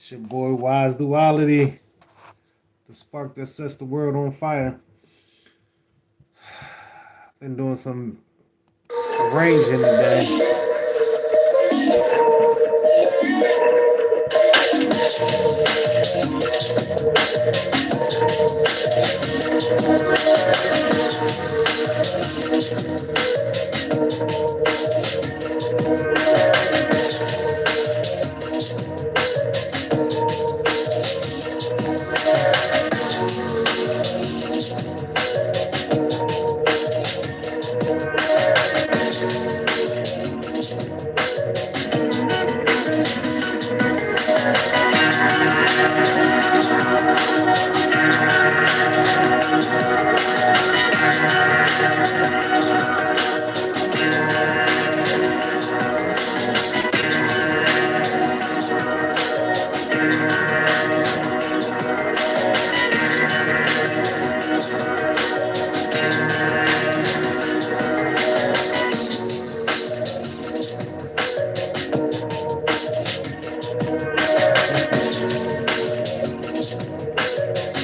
It's your boy WiseDuality, the spark that sets the world on fire. Been doing some arranging today.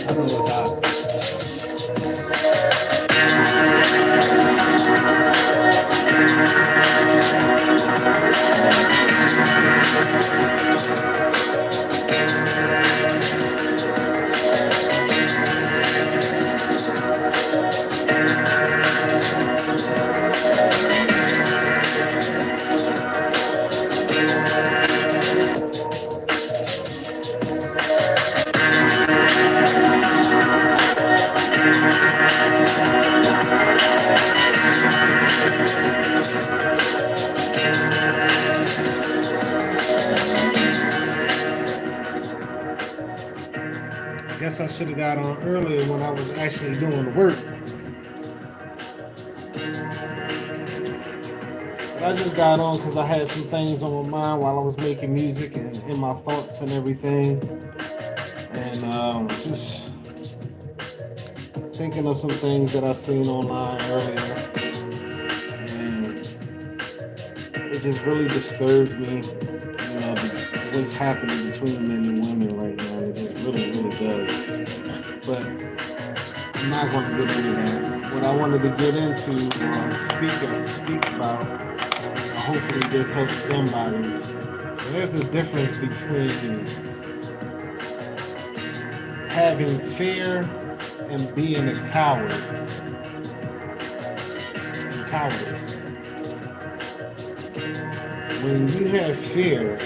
I know it's hot. I guess I should have got on earlier when I was actually doing the work. But I just got on because I had some things on my mind while I was making music and in my thoughts and everything. And just thinking of some things that I seen online earlier. And it just really disturbs me, what's happening between men and women right now. It just really, really does. But I'm not going to get into that. What I wanted to get into, speak about, hopefully this helps somebody. There's a difference between having fear and being a coward and cowardice. When you have fear,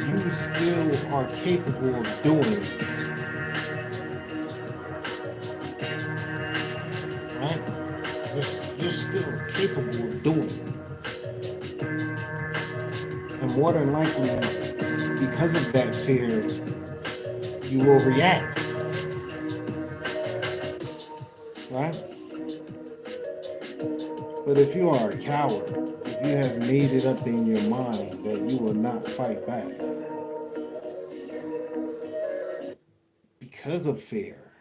you still are capable of doing, right? You're still capable of doing. And more than likely, because of that fear, you will react, right? But if you are a coward, if you have made it up in your mind that you will not fight back because of fear,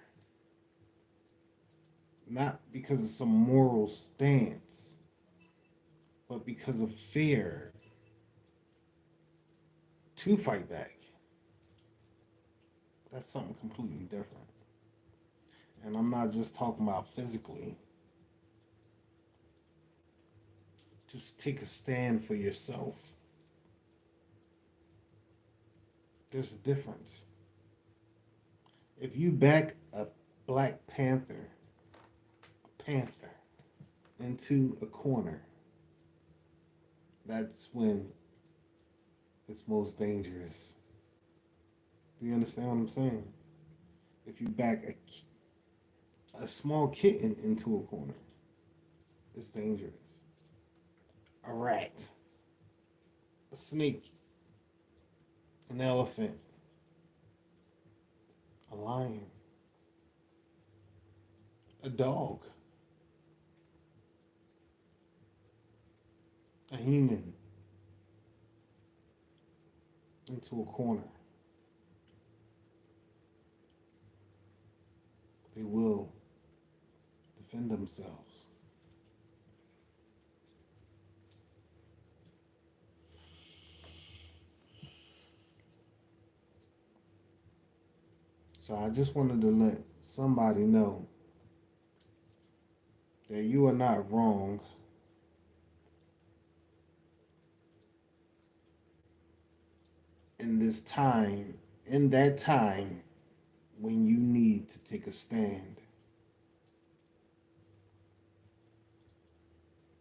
not because of some moral stance, but because of fear to fight back, that's something completely different. And I'm not just talking about physically. Just take a stand for yourself. There's a difference. If you back a Black Panther, into a corner, that's when it's most dangerous. Do you understand what I'm saying? If you back a small kitten into a corner, it's dangerous. A rat, a snake, an elephant, a lion, a dog, a human into a corner. They will defend themselves. So I just wanted to let somebody know that you are not wrong in this time, in that time when you need to take a stand.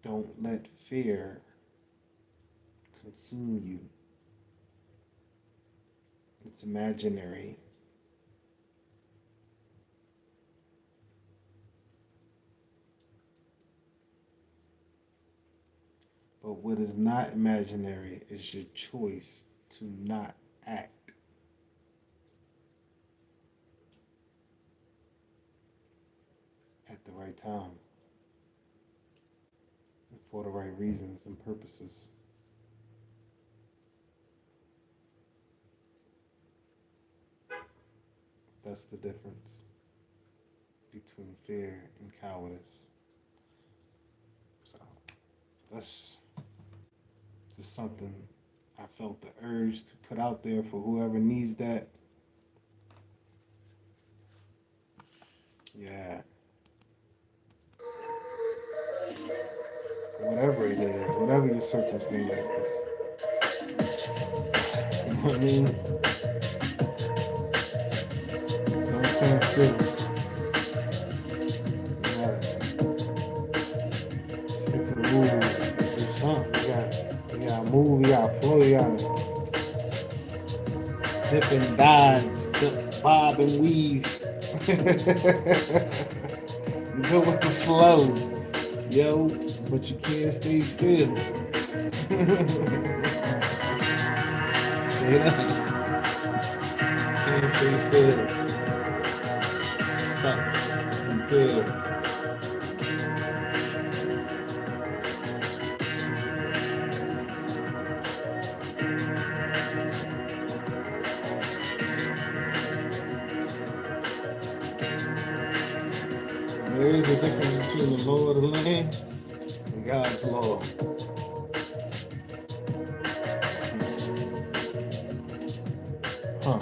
Don't let fear consume you. It's imaginary. But what is not imaginary is your choice to not act at the right time and for the right reasons and purposes. That's the difference between fear and cowardice. So that's just something I felt the urge to put out there for whoever needs that. Yeah. Whatever it is, whatever your circumstances, you know what I mean? Don't stand still. You gotta stick to the move. Do something. You gotta move, you gotta flow, you gotta dip and dive, dip, bob and weave. You go with the flow, yo, but you can't stay still. Straight up. Can't stay still. Stuck and feel. There is a difference between the law of the land and God's law. Huh.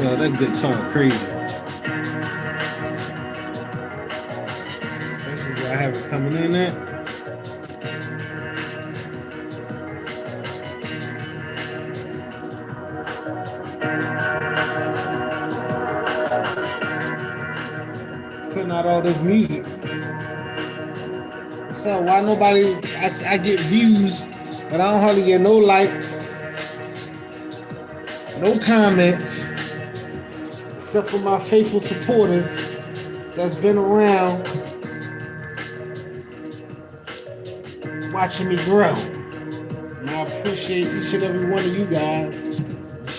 Yo, that guitar crazy. Especially where I have it coming in at. Putting out all this music. So why nobody, I get views, but I don't hardly get no likes, no comments, except for my faithful supporters that's been around watching me grow. And I appreciate each and every one of you guys.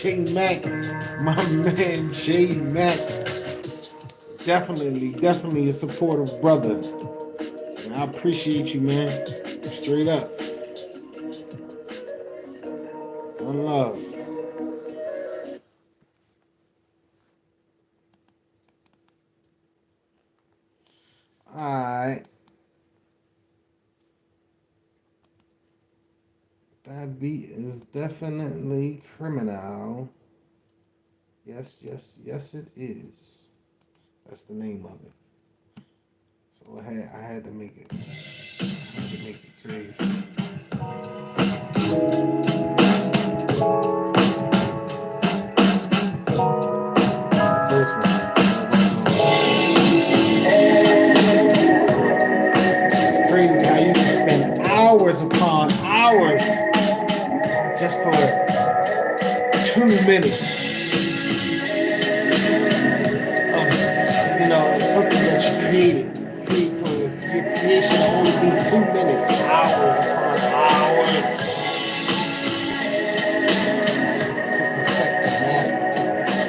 J Mac, my man J Mac. Definitely a supportive brother. And I appreciate you, man. Straight up. One love. Alright. That beat is definitely criminal. Yes, it is. That's the name of it. So I had to make it. I had to make it crazy. That's the first one. It's crazy how you can spend hours upon hours minutes of something that you created. For your creation to only be 2 minutes, hours upon hours to perfect the masterpiece.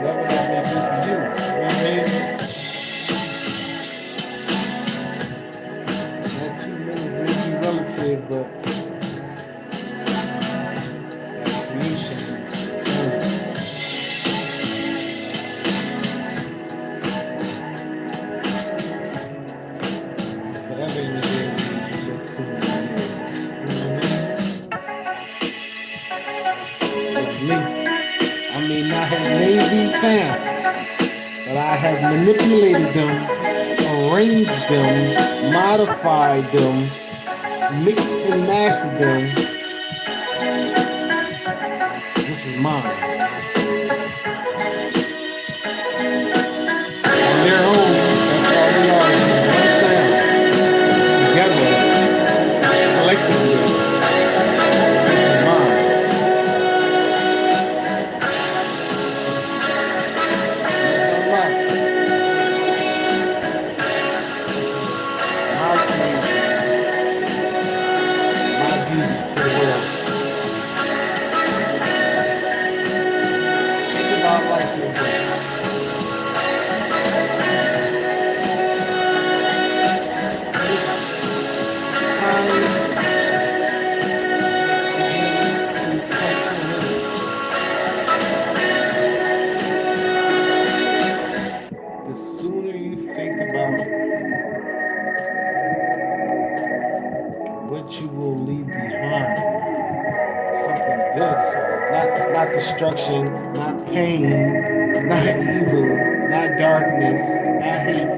Whatever that may do for you. You know what I mean? That 2 minutes may be relative, but that creation is eternal. Forever in the day is just 2 minutes. You know what I mean? It's me. I may not have made these sounds, but I have manipulated them, arranged them, modified them, mixed and mastered them. This is mine. On their own, that's all they are. It's just one sound. Together, collectively, this is mine. This is my creation, my beauty to the world. Think about life as this. It's time begins to come to an end. The sooner you think about what you will leave behind, something good, not destruction, not pain, not evil, not darkness, not hate.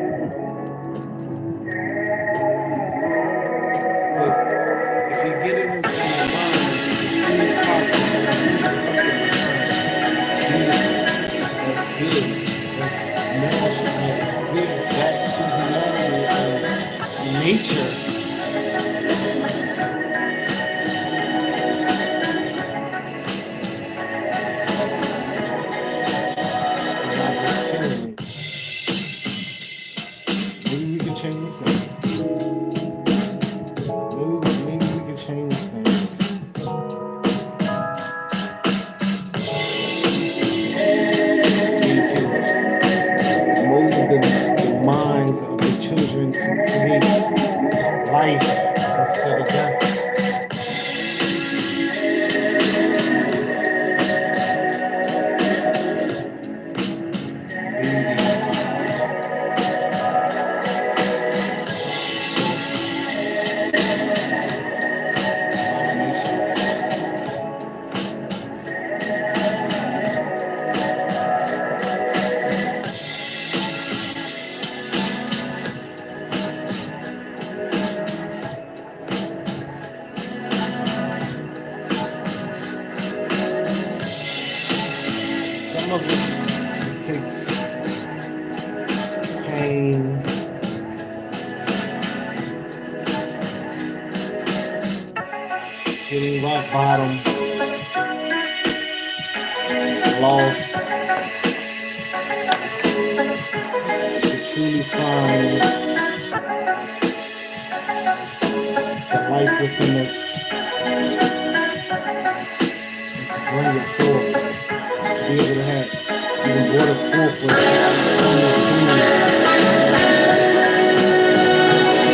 But if you get it into your mind as soon as possible to leave something behind, it's beautiful, that's good, that's nourishing, that gives back to humanity and nature. Maybe we can change things. Maybe we can change things. We can mold the minds of the children to create life instead of death. Some of us, it takes pain, hitting rock bottom, loss, to truly find the life within us and to bring it forth. Be able to have even water forth for food. Those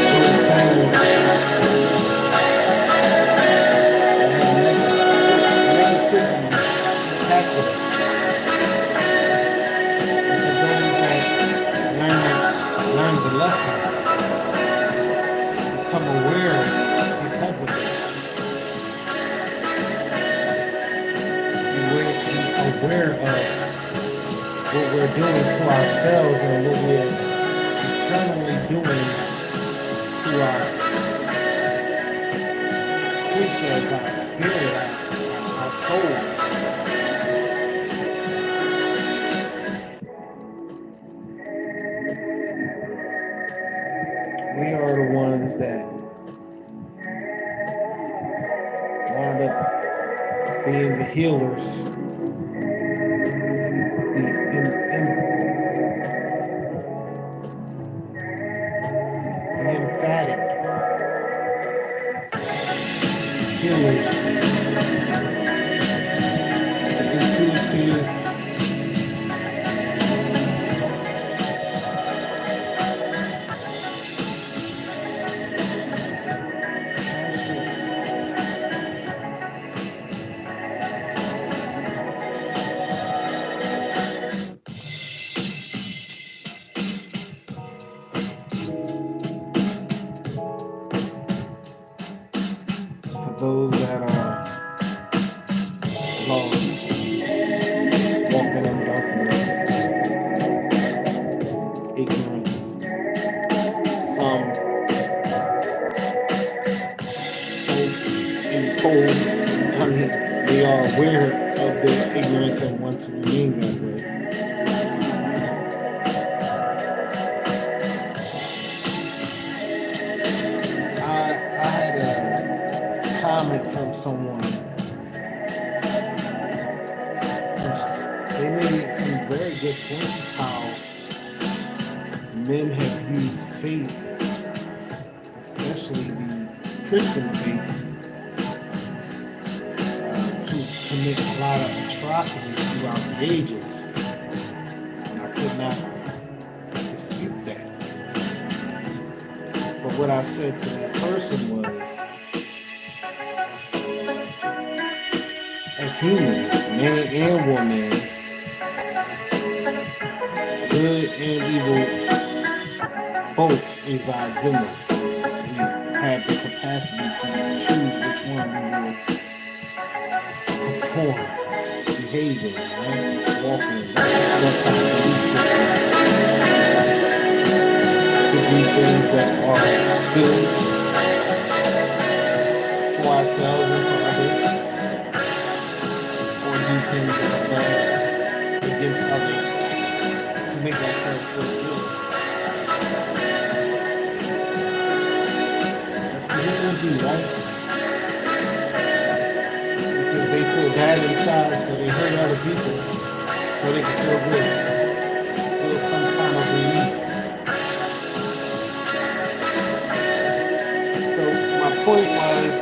things that have negatively impacted us. And for those that learn the lesson, become aware because of it. Aware of what we're doing to ourselves and what we're eternally doing to our true selves, our spirit, our souls. We are the ones that wind up being the healers, the emphatic healers, the intuitive, those that are lost, walking in darkness, ignorance, some self-imposed. I mean, they are aware of their ignorance and want to remain that way. I had a comment from someone. They made some very good points of how men have used faith, especially the Christian faith, to commit a lot of atrocities throughout the ages. And I could not dispute that. But what I said to that person was, as humans, man and woman, good and evil both resides in us. We have the capacity to choose which one we will perform, behave in, right? Walk in. That's our belief system. To do things that are good for ourselves and for others. Do things that are bad against others to make ourselves feel good. That's what humans do, right? Because they feel bad inside, so they hurt other people so they can feel good, feel some kind of relief. So my point was,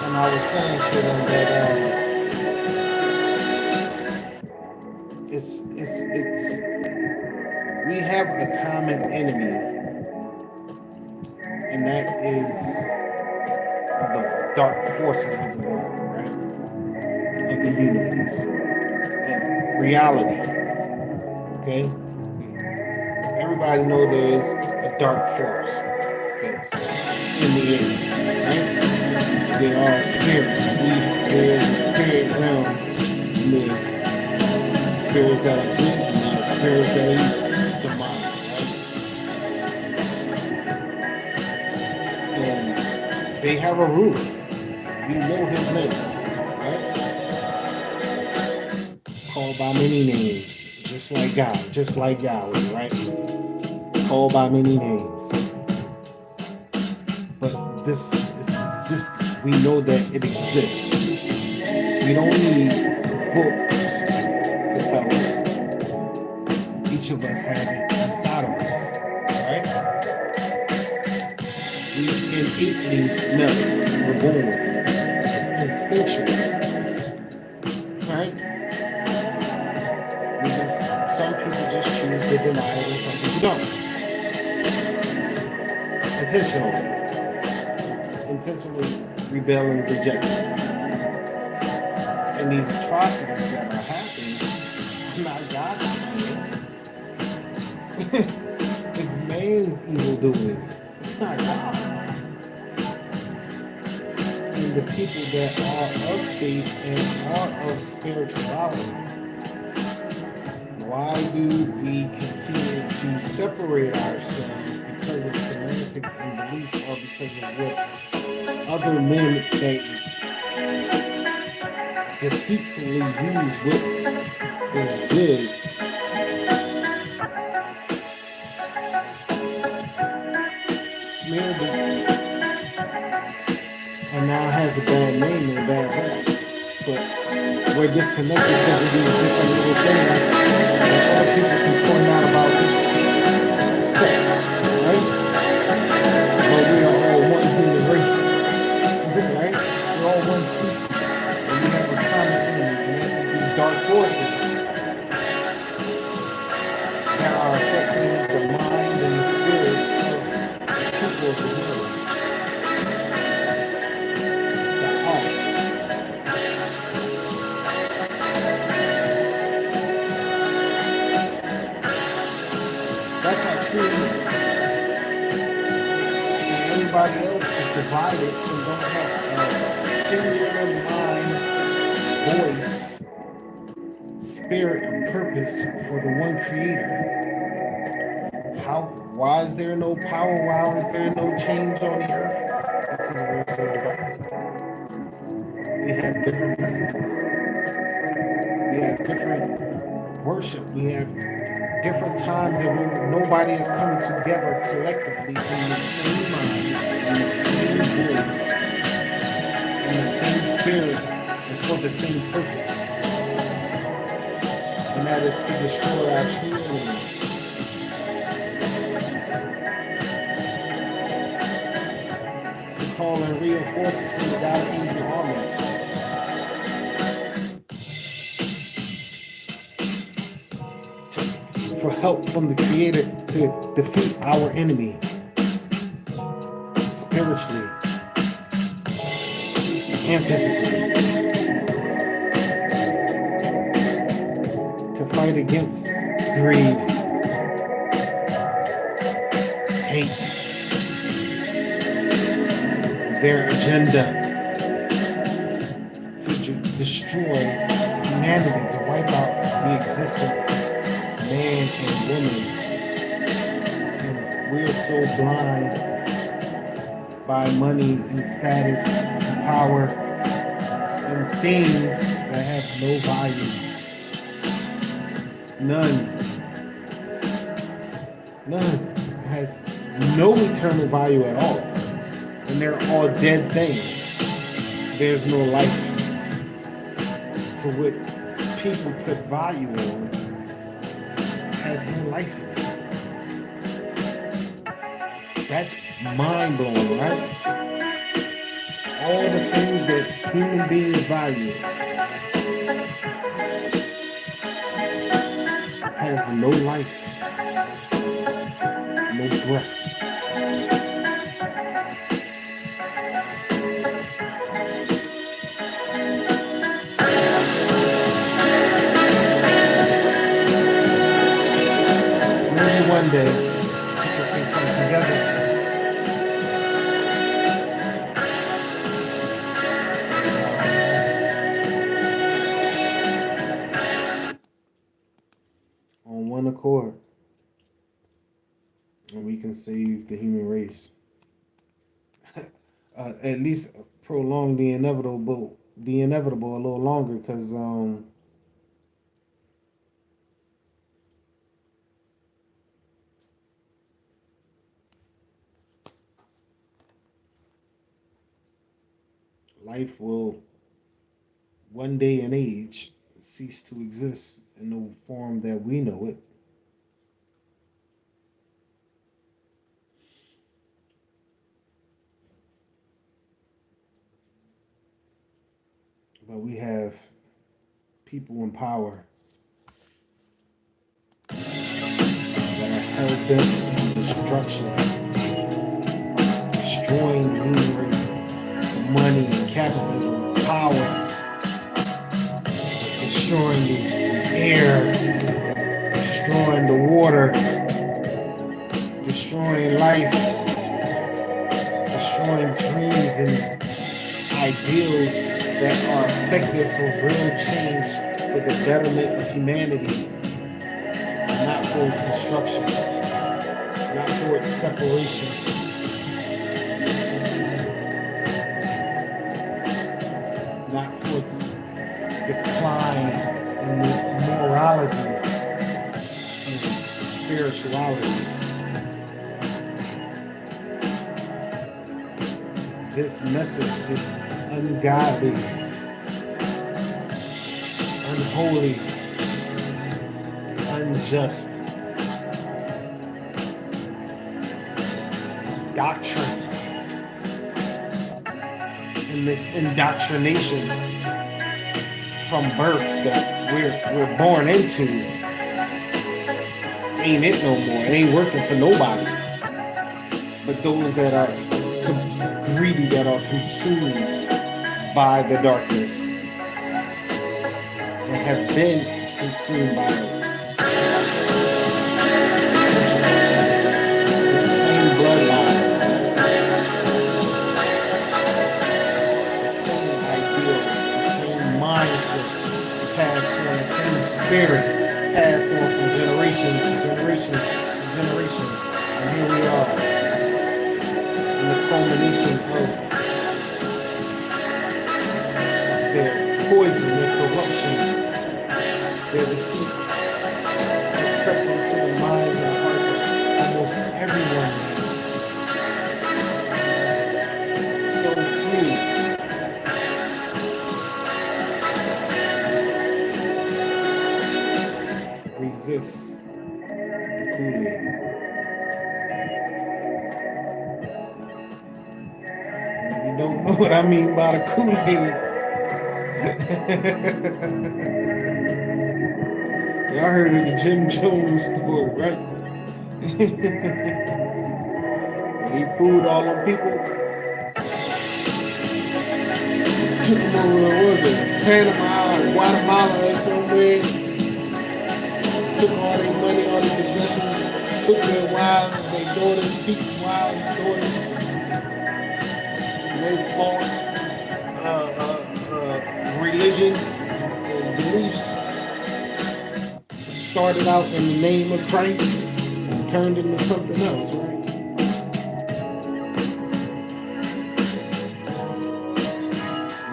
and I was saying to them that we have a common enemy, and that is the dark forces of the world, right? Of the universe, of reality. Okay? Everybody knows there is a dark force that's in the air, right? There are spirits. There's a spirit realm, and there's spirits that are good, and there are spirits that are evil, demonic, right? And they have a ruler. You know his name, right? Called by many names, just like God, just like Yahweh, right? Called by many names. But this is existing. We know that it exists. We don't need books to tell us. Each of us have it inside of us, right? We innately know we're born with it. It's instinctual, right? Some people just choose to deny it and some people don't. Intentionally rebel and reject it. And these atrocities that are happening are not God's doing. It's man's evil doing. It's not God. And the people that are of faith and are of spirituality, why do we continue to separate ourselves because of semantics and beliefs, or because of what other men that deceitfully use what is good smeared it and now has a bad name and a bad rap? but we're disconnected because of these different little things that other people can point out about this sect, right? But we are all one human race, right? We're all one species, and we have a common enemy, and that is these dark forces that are affecting the mind and the spirits of the people of the world, the hearts. That's our true enemy. And everybody else is divided and don't have a singular mind, voice, spirit, and purpose for the one creator. Why is there no power? Why is there no change on the earth? Because we're so divided. We have different messages. We have different worship. We have different times that nobody has come together collectively in the same mind, in the same voice, in the same spirit, and for the same purpose. And that is to destroy our true enemy. To call in reinforcements from the God of angel armies. For help from the Creator to defeat our enemy spiritually and physically. To fight against greed, hate, their agenda to destroy humanity, to wipe out the existence of man and woman. And we're so blind by money and status and power and things that have no value. None has no eternal value at all. And they're all dead things. There's no life to what people put value on. Has no life in it. That's mind-blowing, right? All the things that human beings value has no life, no breath. Maybe one day people can come together on one accord, and we can save the human race. At least prolong the inevitable a little longer, because life will one day and age cease to exist in the form that we know it. But we have people in power that are hell-bent on destruction, destroying the human race for money and capitalism, power, destroying the air, destroying the water, destroying life, destroying dreams and ideals that are effective for real change, for the betterment of humanity, not for its destruction, not for its separation. Not for its decline in morality and spirituality. This message, this ungodly unholy, unjust doctrine and this indoctrination from birth that we're born into ain't it no more. It ain't working for nobody. But those that are greedy, that are consumed by the darkness and have been consumed by it. The same bloodlines, the same ideals, the same mindset passed on, the same spirit passed on from generation to generation to generation. And here we are in the culmination of their poison, their corruption, their deceit has crept into the minds and hearts of almost everyone. So few resist the Kool-Aid. And if you don't know what I mean by the Kool-Aid, y'all heard of the Jim Jones story, right? He fooled all them people. Took them over, what was it, Panama or Guatemala or somewhere. Took all their money, all their possessions, took their wives, their daughters, people's wives, daughters, their false religion and beliefs. Started out in the name of Christ and turned into something else, right?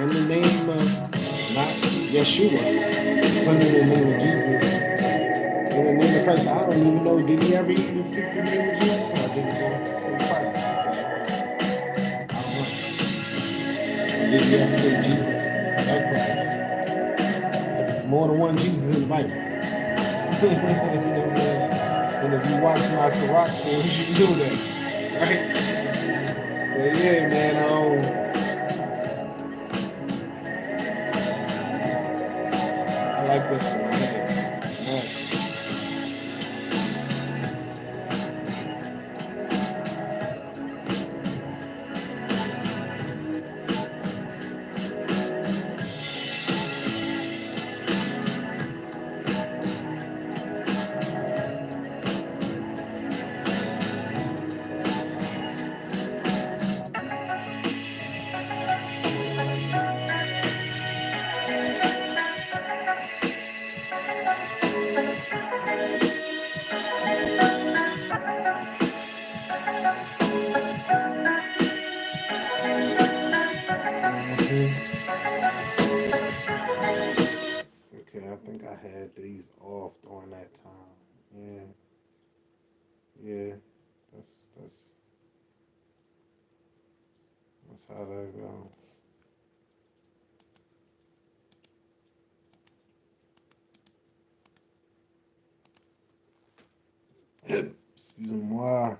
In the name of not Yeshua, but in the name of Jesus. In the name of Christ, I don't even know, did he ever even speak the name of Jesus? Or did he just say Christ? I don't know. Did he ever say Jesus or Christ? Because there's more than one Jesus in the Bible. And if you watch my Sirach series, you know that, right? But yeah, man, I like this one, man. Nice. Okay, I think I had these off during that time. Yeah, that's how that go. Excuse-moi.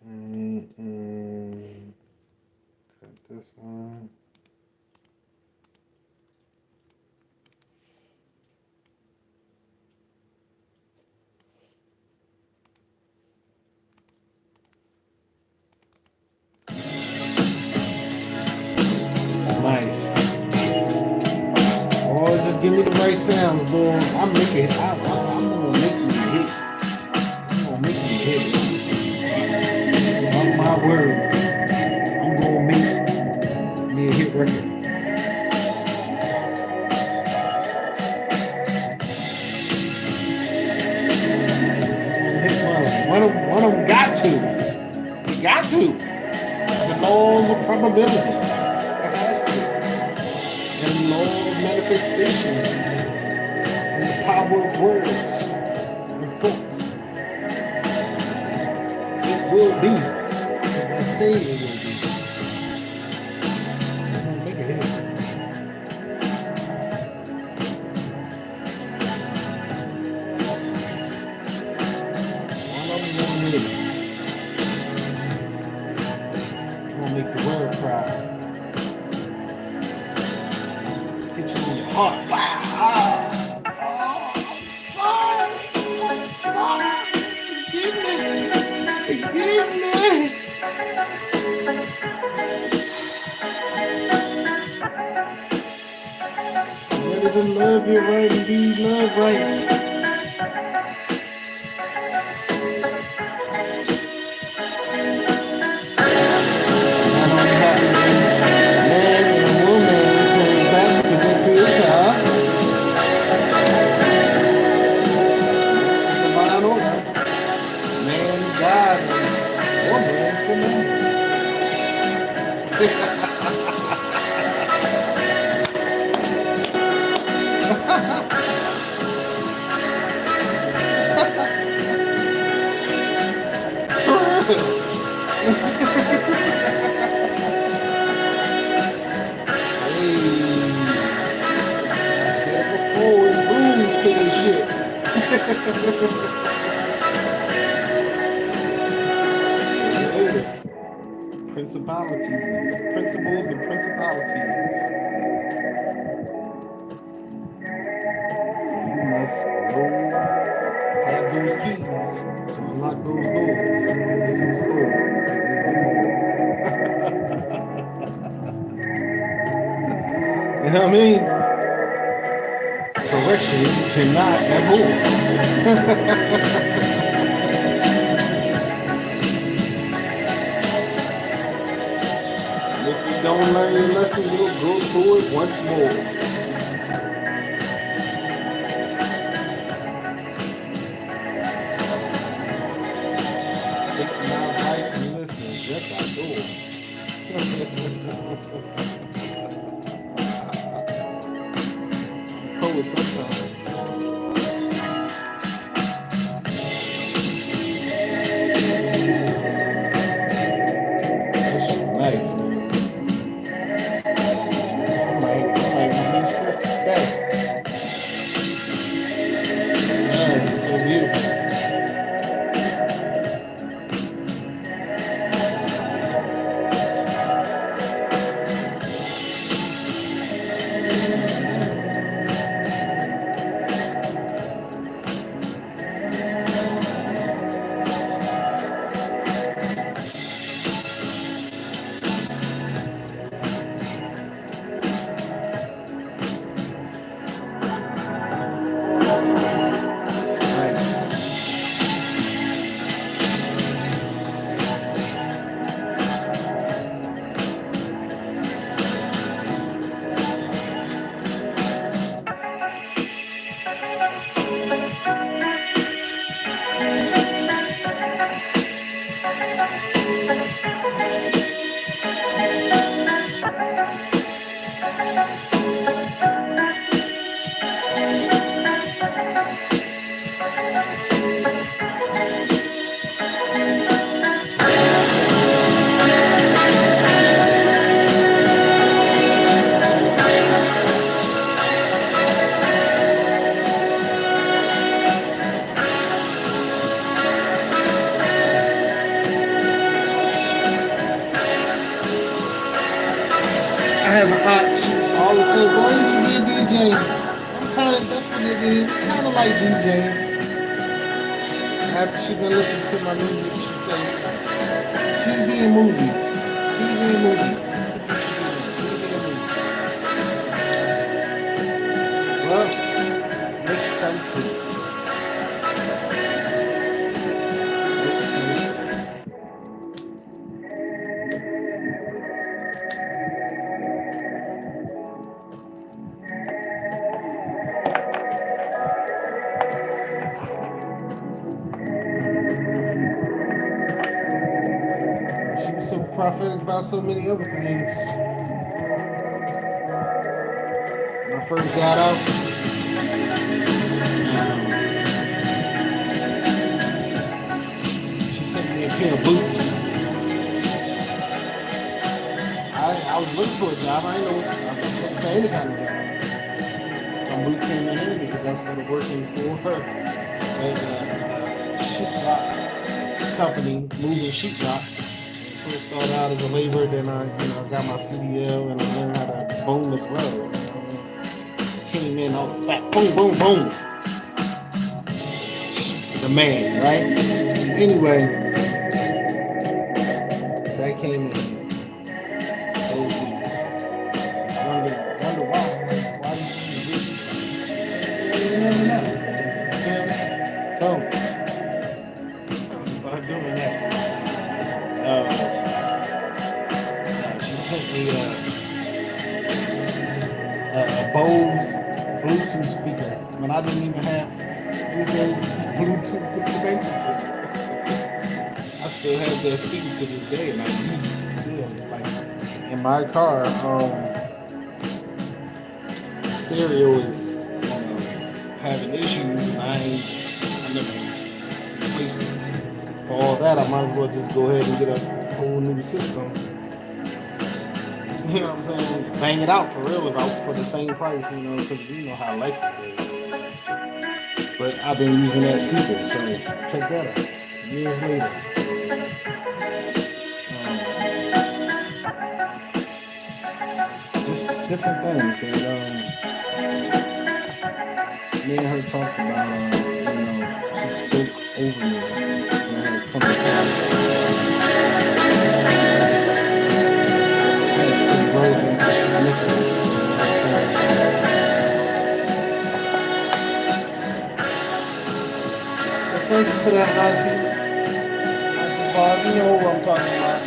Okay, cut this one. Nice. Oh, just give me the right sounds, boy. I'm gonna make me hit. I'm gonna make me hit. On my word, I'm gonna make me a hit record. One of them got to. You got to. The laws of probability. It has to. And the law of manifestation. And the power of words and thought. It will be. As I say it will be. I'm gonna make it hit. in love, you're right, indeed, love, right. Not only happens when man and woman turns back to the creator. That's the divine order. Man to God and woman to man. Hey, I said it before, it's rules to this shit. It is. Principalities, principles and principalities. And you must know, have those keys to unlock those doors. It's in the store. You know what I mean? Correction, you cannot have more. If you don't learn your lesson, you'll go through it once more. Take my advice and listen. Shut that door. Poet sometimes. That shit nice, man. I might release this today. It's good. It's so beautiful. I have an aunt, she was always say, boy, you should be a DJ. That's what it is. It's kind of like DJing. After she been listening to my music, she say, TV and movies. TV and movies. That's what you should be doing. TV and movies. Well, make it come true. So prophetic about so many other things. When I first got out, she sent me a pair of boots. I was looking for a job. I didn't know I was looking for any kind of job. My boots came in handy because I started working for a sheetrock company, moving sheetrock. First started out as a laborer, then I got my CDL and I learned how to bone as well. Came in all back, boom, boom, boom. The man, right? Anyway, that came in. Those boots. Wonder why you see the boots. never know. Boom. Start doing that. She sent me a Bose Bluetooth speaker when I didn't even have anything Bluetooth to connect it to. I still have that speaker to this day, and I use it still. Like in my car, the stereo is having issues, and I never replaced it. For all that, I might as well just go ahead and get a whole new system. You know what I'm saying? Bang it out for real for the same price, because you know how Lexus is. But I've been using that speaker, so check that out. Years later. Just different things that me and her talked about. She spoke over me. Come to had some relevance and significance. So thank you for that, Auntie. Auntie Bob, you know what I'm talking about.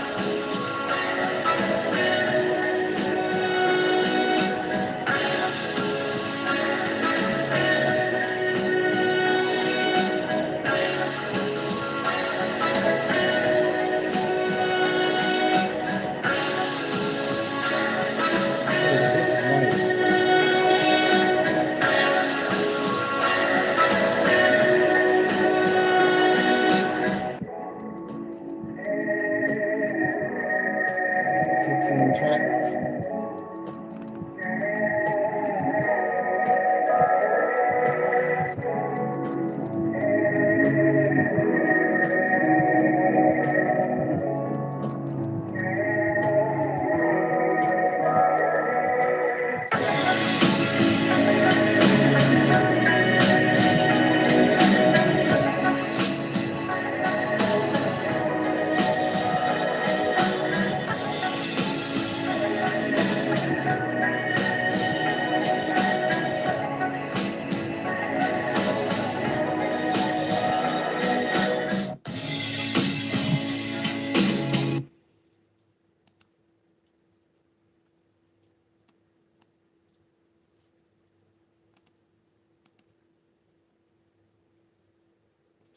This is nice. Tracks.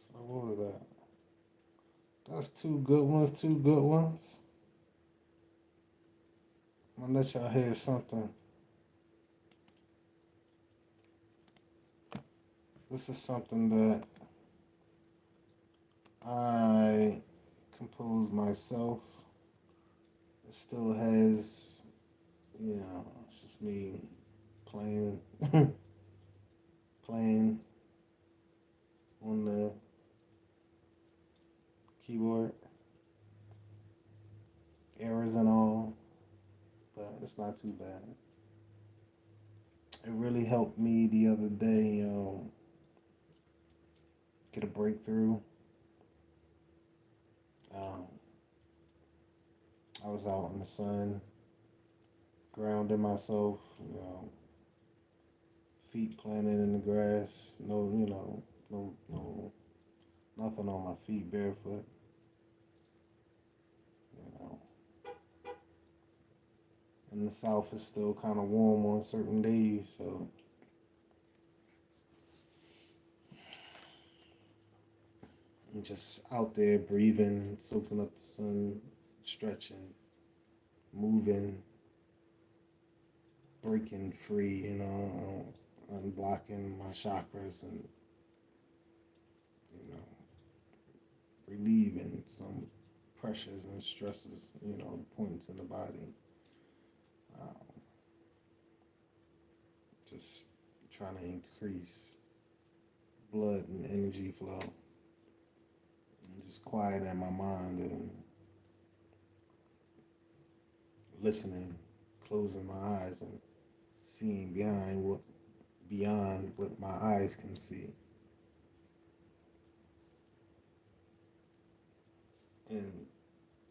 So what was that? That's two good ones. I'm gonna let y'all hear something. This is something that I composed myself. It still has, it's just me playing, playing on the keyboard, errors and all, but it's not too bad. It really helped me the other day get a breakthrough. I was out in the sun, grounding myself, feet planted in the grass, no, nothing on my feet, barefoot. And the South is still kind of warm on certain days, so I'm just out there breathing, soaking up the sun, stretching, moving, breaking free, unblocking my chakras and, relieving some pressures and stresses, points in the body. Just trying to increase blood and energy flow. And just quieting my mind and listening, closing my eyes and seeing beyond what my eyes can see. And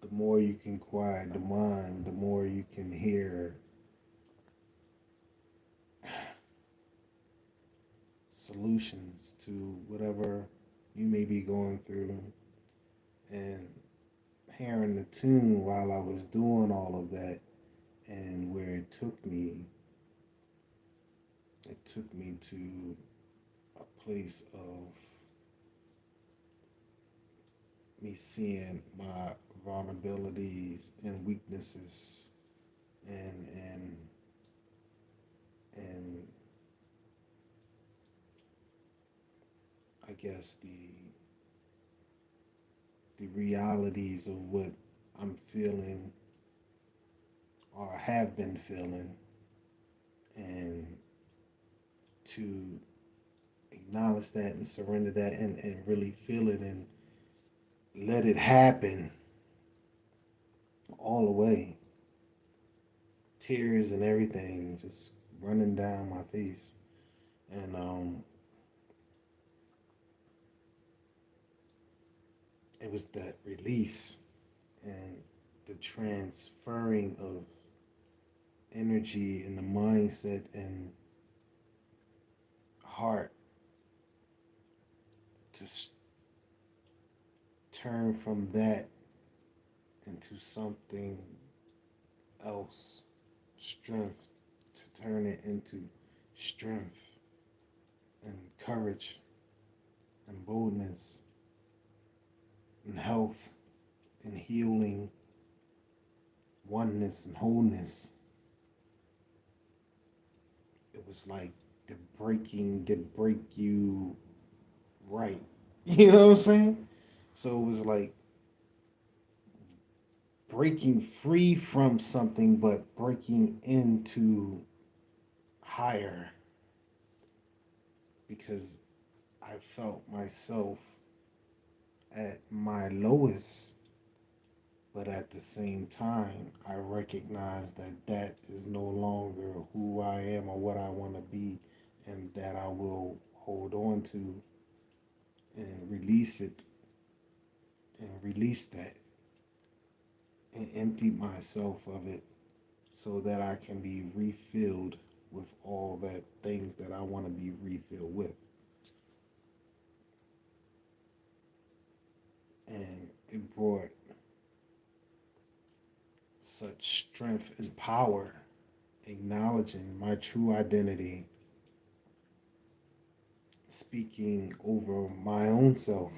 the more you can quiet the mind, the more you can hear solutions to whatever you may be going through. And hearing the tune while I was doing all of that, and where it took me to a place of me seeing my vulnerabilities and weaknesses, and and and I guess the realities of what I'm feeling or have been feeling, and to acknowledge that and surrender that, and really feel it and let it happen all the way. Tears and everything just running down my face. And it was that release and the transferring of energy and the mindset and heart to turn from that into something else. Strength, to turn it into strength and courage and boldness and health and healing, oneness and wholeness. It was like the breaking did break you right. You know what I'm saying? So it was like breaking free from something, but breaking into higher, because I felt myself at my lowest, but at the same time, I recognize that that is no longer who I am or what I want to be, and that I will hold on to and release it and release that and empty myself of it, so that I can be refilled with all that things that I want to be refilled with. And it brought such strength and power, acknowledging my true identity, speaking over my own self.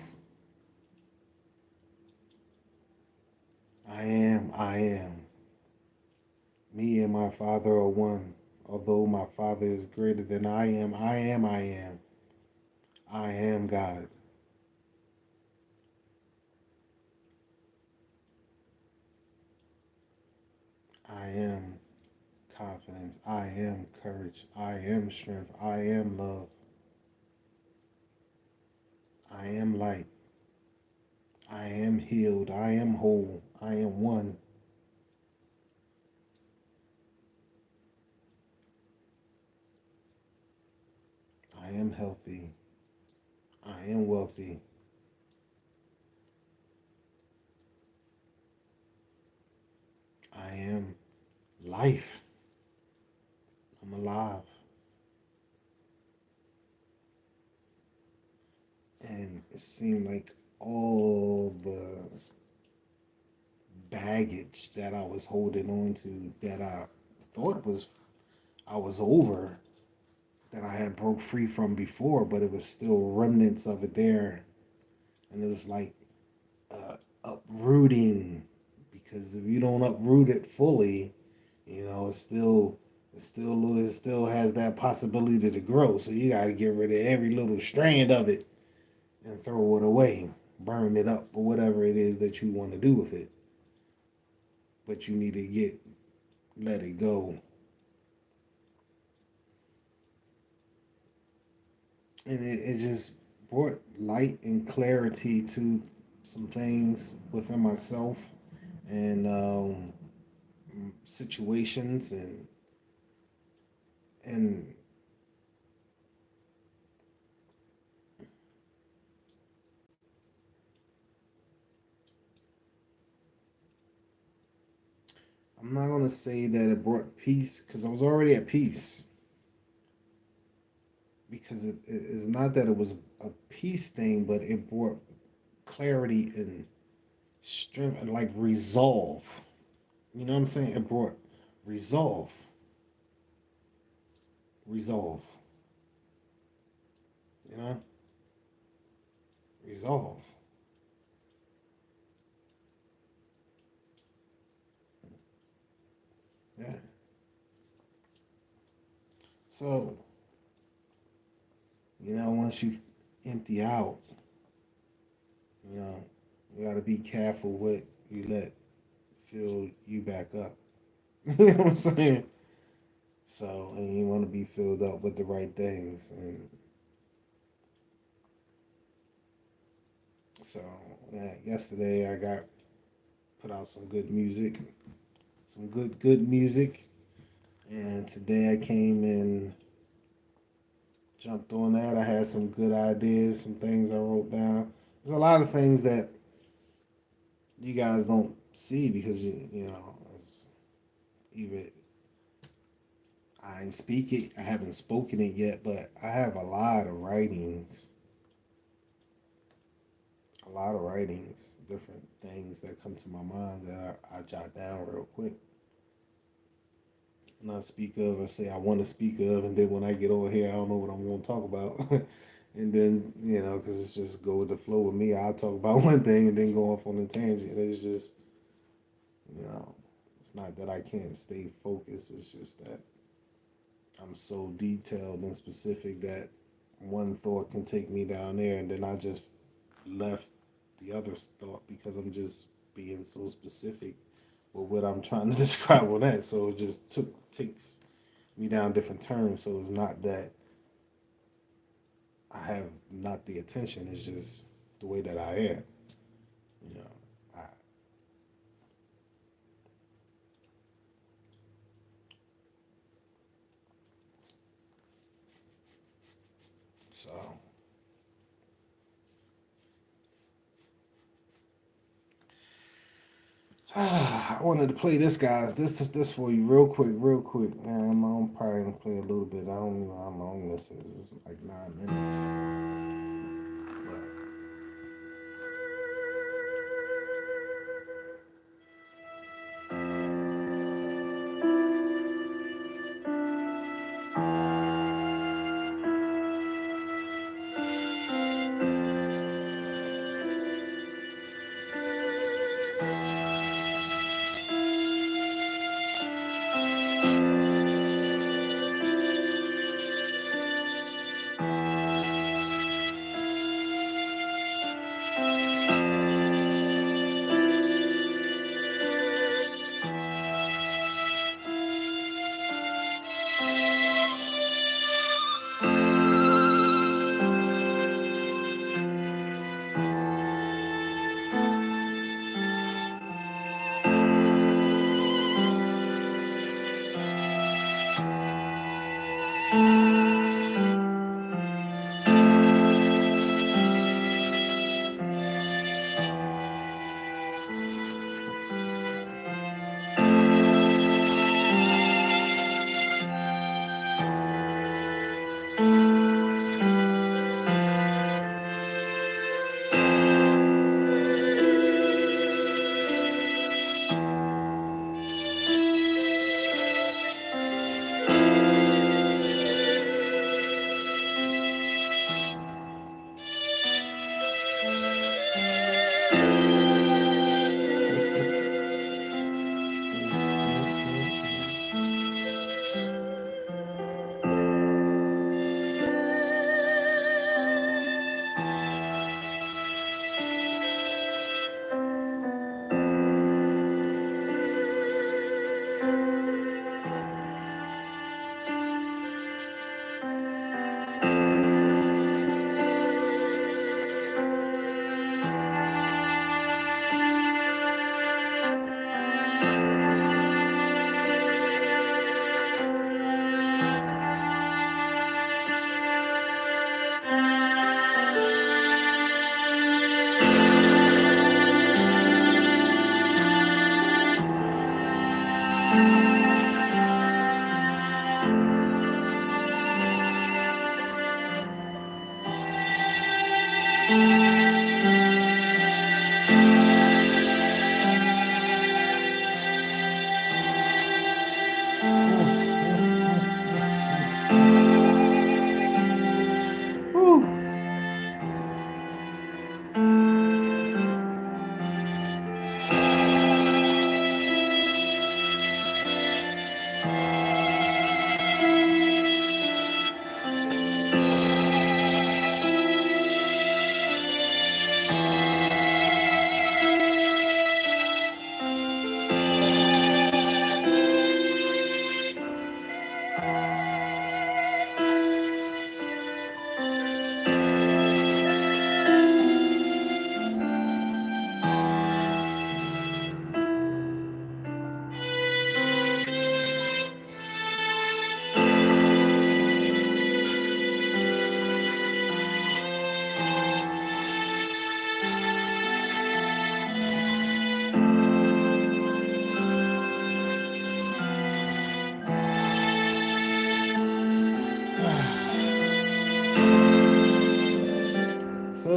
I am. Me and my Father are one. Although my Father is greater than I am, I am, I am. I am God. I am confidence. I am courage. I am strength. I am love. I am light. I am healed. I am whole. I am one. I am healthy. I am wealthy. I am life. I'm alive. And it seemed like all the baggage that I was holding on to, that I thought was I was over, that I had broke free from before, but it was still remnants of it there. And it was like uprooting, because if you don't uproot it fully, it still has that possibility to grow. So you got to get rid of every little strand of it and throw it away, burn it up, or whatever it is that you want to do with it. But you need to let it go. And it just brought light and clarity to some things within myself, and situations, and I'm not gonna say that it brought peace, because I was already at peace, because it's not that it was a peace thing, but it brought clarity and strength and like resolve. You know what I'm saying? It brought resolve, resolve. You know, resolve. Yeah. So once you empty out, you know, you got to be careful what you let fill you back up. You know what I'm saying? So, and you want to be filled up with the right things. And so, yeah, yesterday I got put out some good music, some good music. And today I came and jumped on that. I had some good ideas, some things I wrote down. There's a lot of things that you guys don't see because it's either I ain't speak it, I haven't spoken it yet, but I have a lot of writings, different things that come to my mind that I jot down real quick. And I speak of or say I want to speak of, and then when I get over here, I don't know what I'm going to talk about. And then, because it's just go with the flow with me, I'll talk about one thing and then go off on a tangent. It's just, you know, it's not that I can't stay focused, it's just that I'm so detailed and specific that one thought can take me down there, and then I just left the other thought because I'm just being so specific with what I'm trying to describe on that. So it just takes me down different terms. So it's not that I have not the attention. It's just the way that I am. You know. I, so I wanted to play this guys. This for you real quick. Man, I'm probably gonna play a little bit. I don't know how long this is. It's like 9 minutes. But So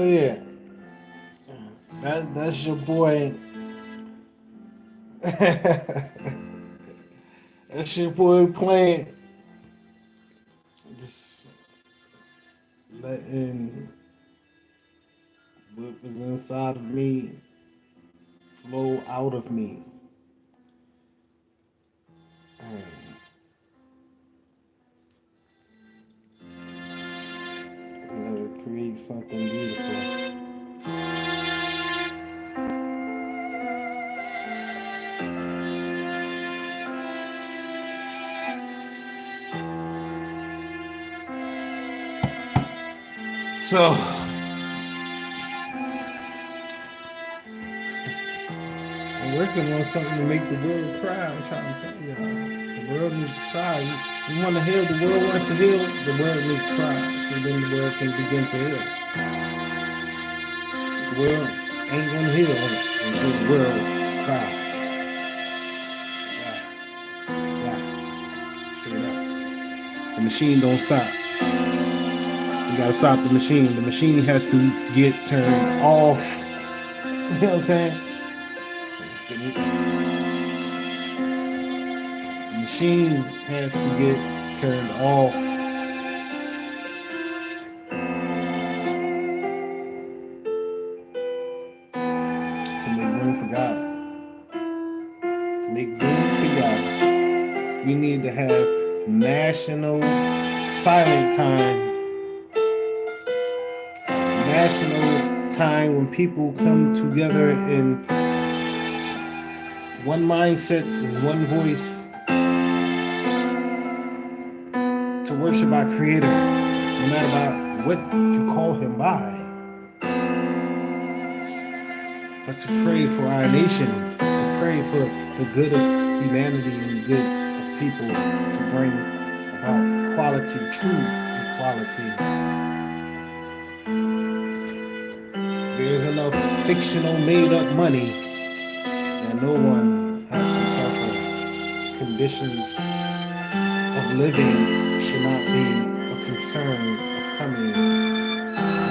yeah, that's your boy. That's your boy playing. Just letting what was inside of me flow out of me. And let it create something beautiful. So, I'm working on something to make the world cry. I'm trying to tell y'all. The world needs to cry. You want to heal, the world wants to heal, the world needs to cry. So then the world can begin to heal. The world ain't going to heal until the world cries. Yeah. Straight up. The machine don't stop. You gotta stop the machine. The machine has to get turned off. You know what I'm saying? The machine has to get turned off. To make room for God. To make room for God. We need to have national silent time. National time when people come together in one mindset and one voice to worship our Creator, no matter about what you call Him by, but to pray for our nation, to pray for the good of humanity and the good of people, to bring about equality, true equality. There's enough fictional, made-up money that no one has to suffer. Conditions of living should not be a concern of coming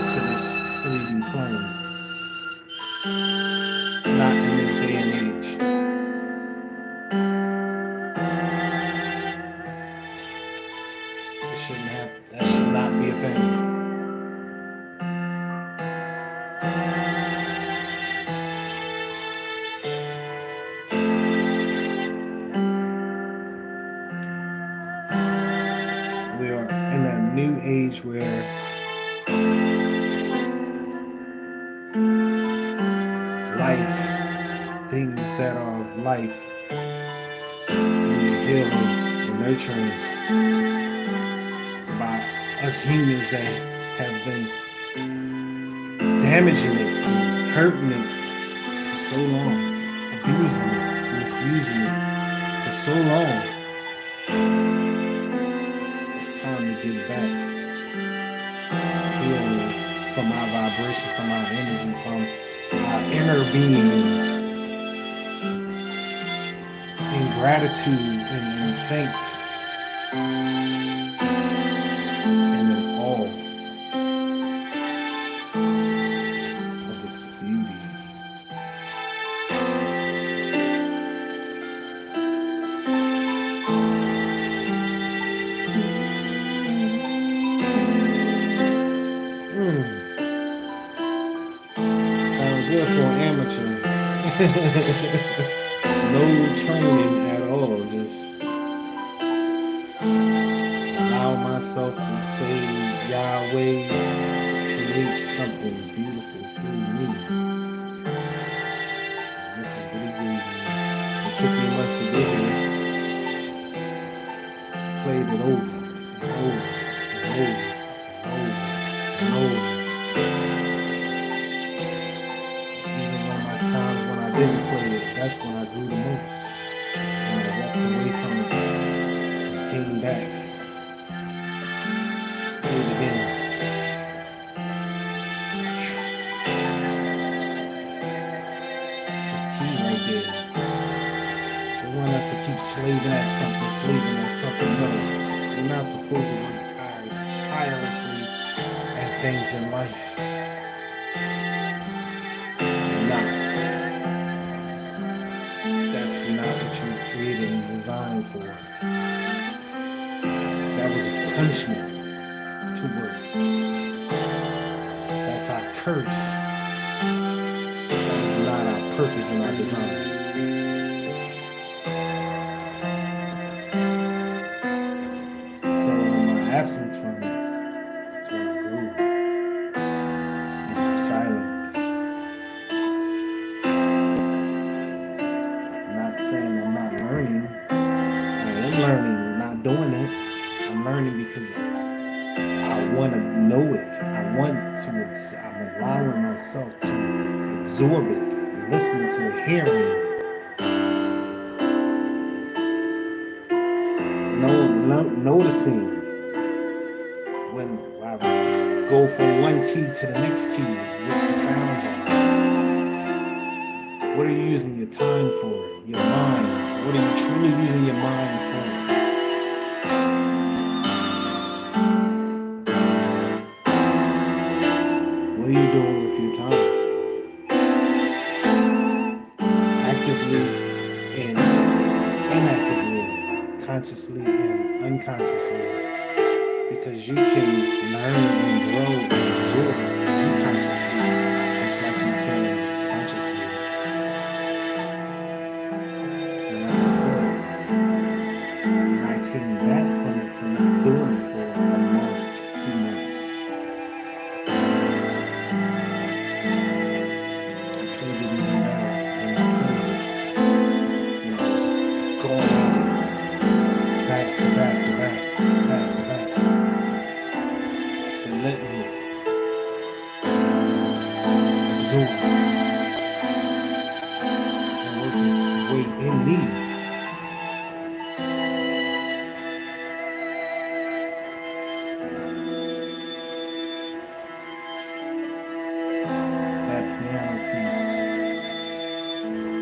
to this 3D plane. Not in this day and age. That should not be a thing. We are in a new age where life, things that are of life, need healing and nurturing by us humans that have been damaging it, hurting it for so long, abusing it, misusing it for so long. It's time to get back, healing from our vibrations, from our energy, from our inner being, in gratitude and in thanks, and in awe. No training at all. Just allow myself to say Yahweh create something beautiful through me. And this is what he gave me. It took me months to get here. Played it over and over and over and over and over. Even on my times when I didn't play it, that's when I grew the most. When I walked away from it and came back, played it again. It's a key right there. It's the one that's to keep slaving at something, No, we're not supposed to work tirelessly at things in life. We're not. That's not what you were created and designed for. That was a punishment to work. That's our curse. That is not our purpose and our design. So in my absence from it, that's when I grew. In my silence. I'm not saying I'm not learning. I am learning, not doing it. I'm learning because I want to know it. I'm allowing myself to absorb it, listen to it, hearing it. Noticing when I go from one key to the next key, what the sounds are. What are you using your time for? Your mind. What are you truly using your mind for? What are you doing with your time? Actively and inactively, consciously and unconsciously. Because you can learn and grow and absorb unconsciously, just like you can consciously. And like I said, when I came back from it, from not doing it for a month, 2 months, I played it even better when I played it. When I was going at it, back to back to back, back to back. And let me absorb and work its way in me. That piano piece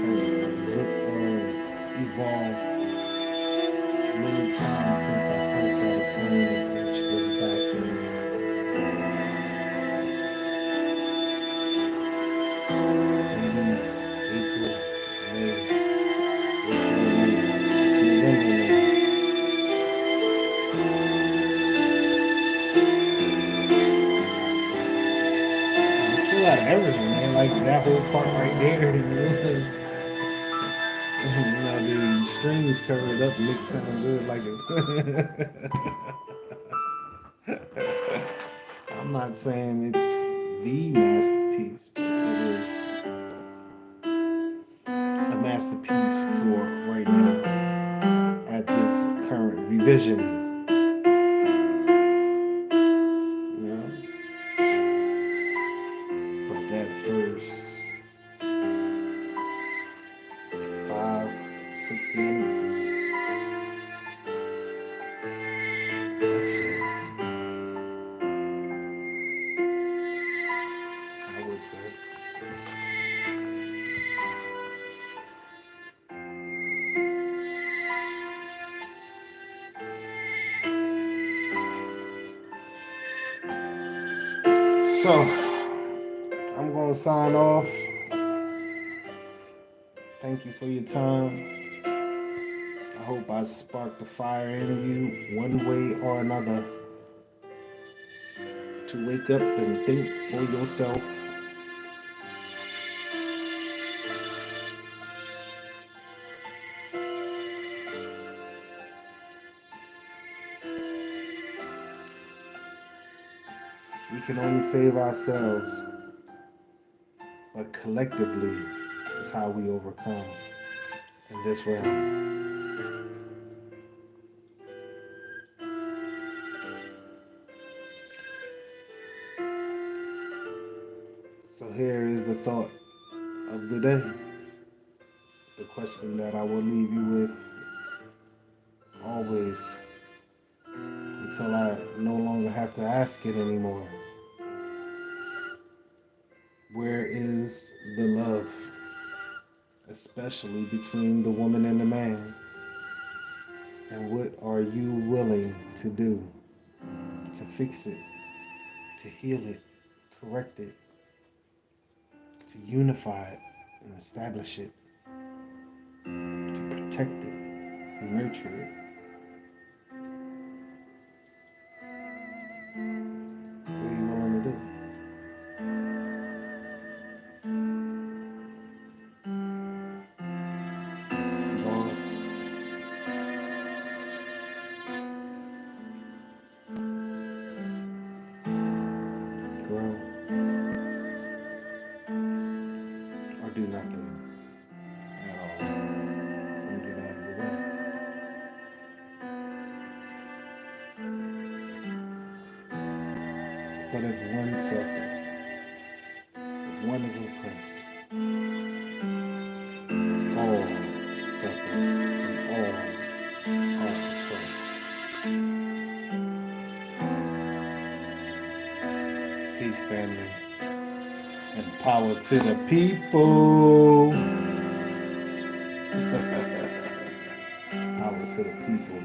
has evolved many times since I first started playing it, which was back in maybe April, May. It's November now. I'm still at Everson, man. Like that whole part right there, the strings covered up make it sound good like it's. I'm not saying it's the masterpiece, but it is a masterpiece for right now at this current revision. You know? But that first 5-6 minutes is excellent, I would say. So, I'm going to sign off. Thank you for your time. I hope I sparked a fire in you one way or another to wake up and think for yourself. can only save ourselves, but collectively is how we overcome in this realm. So here is the thought of the day. The question that I will leave you with always until I no longer have to ask it anymore. Where is the love, especially between the woman and the man? And what are you willing to do to fix it, to heal it, correct it, to unify it and establish it, to protect it and nurture it? What are you willing to do? Evolve. Grow. Or do nothing at all and get out of the way. But if one suffers, if one is oppressed, all suffer and all are oppressed. Peace, family, and power to the people. Power to the people.